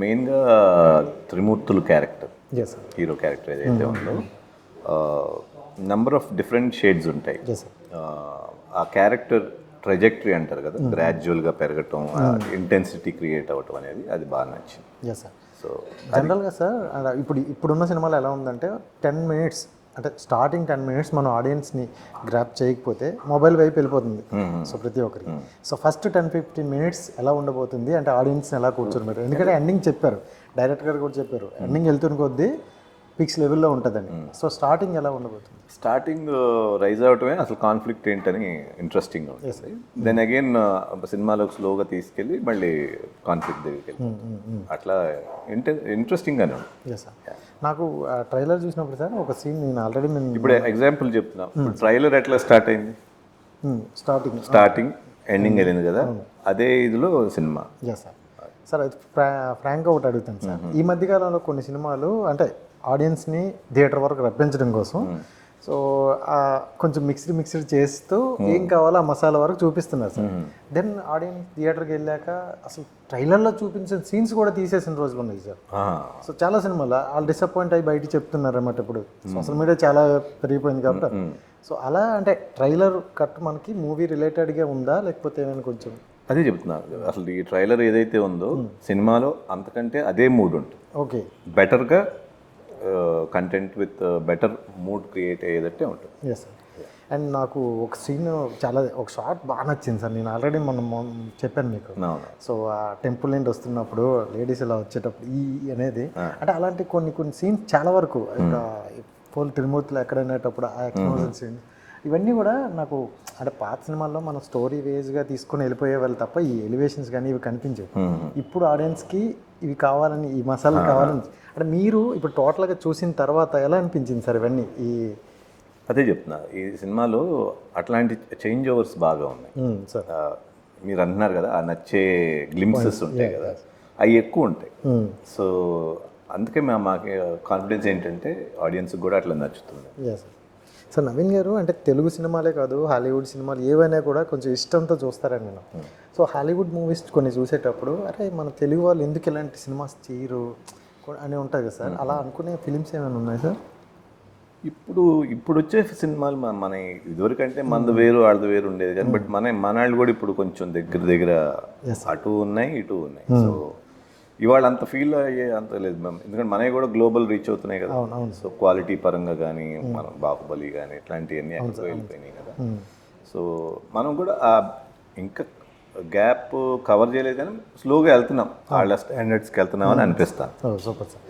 మెయిన్గా త్రిమూర్తులు character, yes sir. Hero character ఏదైతే ఉందో నంబర్ ఆఫ్ డిఫరెంట్ షేడ్స్ ఉంటాయి. Yes sir. ఆ క్యారెక్టర్ ట్రెజెక్టరీ అంటారు కదా, గ్రాడ్యువల్గా పెరగటం, ఇంటెన్సిటీ క్రియేట్ అవ్వటం అనేది అది బాగా నచ్చింది. Yes sir. సో జనరల్గా సార్ ఇప్పుడున్న సినిమాలో ఎలా ఉందంటే 10 మినిట్స్ అంటే స్టార్టింగ్ 10 మినిట్స్ మనం ఆడియన్స్ని గ్రాప్ చేయకపోతే మొబైల్ వైపు వెళ్ళిపోతుంది. సో ప్రతి ఒక్కరికి. సో ఫస్ట్ 10-15 మినిట్స్ ఎలా ఉండబోతుంది అంటే ఆడియన్స్ని ఎలా కూర్చొని పెట్టారు, ఎందుకంటే ఎండింగ్ చెప్పారు, డైరెక్టర్ గారు కూడా చెప్పారు ఎండింగ్ వెళ్తున్న కొద్దీ పిక్స్ లెవెల్లో ఉంటుందని. సో స్టార్టింగ్ ఎలా ఉండబోతుంది? స్టార్టింగ్ రైజ్ అవటమే అసలు కాన్ఫ్లిక్ట్ ఏంటని ఇంట్రెస్టింగ్గా ఉంటుంది. దెన్ అగైన్ సినిమాలోకి స్లోగా తీసుకెళ్ళి మళ్ళీ కాన్ఫ్లిక్ట్ దగ్గరికి వెళ్ళి అట్లా ఇంట్రెస్టింగ్గానే ఉంటుంది. Yes sir. నాకు ట్రైలర్ చూసినప్పుడు సార్ ఒక సీన్ నేను ఆల్రెడీ ఇప్పుడు ఎగ్జాంపుల్ చెప్తున్నా, ట్రైలర్ ఎట్లా స్టార్ట్ అయింది, స్టార్టింగ్ ఎండింగ్ వెళ్ళింది కదా, అదే ఇదిలో సినిమా. Yes sir. సార్ అది ఫ్రాంక్గా ఒకటి అడుగుతాను సార్. ఈ మధ్యకాలంలో కొన్ని సినిమాలు అంటే ఆడియన్స్ని థియేటర్ వరకు రప్పించడం కోసం సో కొంచెం మిక్స్డ్ చేస్తూ ఏం కావాలో ఆ మసాలా వరకు చూపిస్తున్నారు సార్. దెన్ ఆడియన్స్ థియేటర్కి వెళ్ళాక అసలు ట్రైలర్లో చూపించిన సీన్స్ కూడా తీసేసిన రోజులు ఉన్నాయి సార్. సో చాలా సినిమాలు వాళ్ళు డిసప్పాయింట్ అయ్యి బయట చెప్తున్నారు అన్నమాట. ఇప్పుడు సోషల్ మీడియా చాలా పెరిగిపోయింది కాబట్టి సో అలా అంటే ట్రైలర్ కట్ మనకి మూవీ రిలేటెడ్గా ఉందా లేకపోతే ఏమైనా కొంచెం అదే చెప్తున్నారు. అసలు ఈ ట్రైలర్ ఏదైతే ఉందో సినిమాలో అంతకంటే అదే మూడ్ ఉంటుంది. ఓకే, బెటర్గా content with better mood create అయ్యేదట్టే ఉంటుంది. Yes sir. అండ్ నాకు ఒక సీన్ ఒక షార్ట్ బాగా నచ్చింది సార్. నేను ఆల్రెడీ మనం చెప్పాను మీకు. సో ఆ టెంపుల్ నుండి వస్తున్నప్పుడు లేడీస్ ఇలా వచ్చేటప్పుడు ఈ అనేది అంటే అలాంటి కొన్ని సీన్స్ చాలా వరకు ఇంకా పోల్ తిరుమూర్తిలో ఎక్కడనేటప్పుడు ఆ ఎక్స్ప్లోజన్ సీన్ ఇవన్నీ కూడా నాకు అంటే పాత సినిమాల్లో మనం స్టోరీ వేజ్గా తీసుకొని వెళ్ళిపోయే వాళ్ళు తప్ప ఈ ఎలివేషన్స్ కానీ ఇవి కనిపించవు. ఇప్పుడు ఆడియన్స్కి ఇవి కావాలని ఈ మసాలా కావాలని అంటే మీరు ఇప్పుడు టోటల్గా చూసిన తర్వాత ఎలా అనిపించింది సార్ ఇవన్నీ? అదే చెప్తున్నా, ఈ సినిమాలో అట్లాంటి చేంజ్ ఓవర్స్ బాగా ఉన్నాయి సార్. మీరు అంటున్నారు కదా, ఆ నచ్చే గ్లింప్సెస్ ఉంటాయి కదా, అవి ఎక్కువ ఉంటాయి. సో అందుకే మాకు కాన్ఫిడెన్స్ ఏంటంటే ఆడియన్స్కి కూడా అట్లా నచ్చుతుంది. సార్ నవీన్ గారు అంటే తెలుగు సినిమాలే కాదు హాలీవుడ్ సినిమాలు ఏవైనా కూడా కొంచెం ఇష్టంతో చూస్తారని నేను. సో హాలీవుడ్ మూవీస్ కొన్ని చూసేటప్పుడు అరే మన తెలుగు వాళ్ళు ఎందుకు ఇలాంటి సినిమాస్ చేయరు అని ఉంటుంది కదా సార్, అలా అనుకునే ఫిలిమ్స్ ఏమైనా ఉన్నాయి సార్? ఇప్పుడు వచ్చే సినిమాలు మన ఇదివరకంటే మనది వేరు వాళ్ళది వేరు ఉండేది కానీ బట్ వాళ్ళు కూడా ఇప్పుడు కొంచెం దగ్గర అటు ఉన్నాయి ఇటు ఉన్నాయి. సో ఇవాళ అంత ఫీల్ అయ్యే అంత లేదు మ్యామ్, ఎందుకంటే మనవి కూడా గ్లోబల్ రీచ్ అవుతున్నాయి కదా. సో క్వాలిటీ పరంగా కానీ మనం బాహుబలి కానీ ఇట్లాంటివన్నీ ఎక్కువ వెళ్ళిపోయినాయి కదా. సో మనం కూడా ఇంకా గ్యాప్ కవర్ చేయలేదు కానీ స్లోగా వెళ్తున్నాం, వాళ్ళ స్టాండర్డ్స్కి వెళ్తున్నాం అని అనిపిస్తాను. Super sir.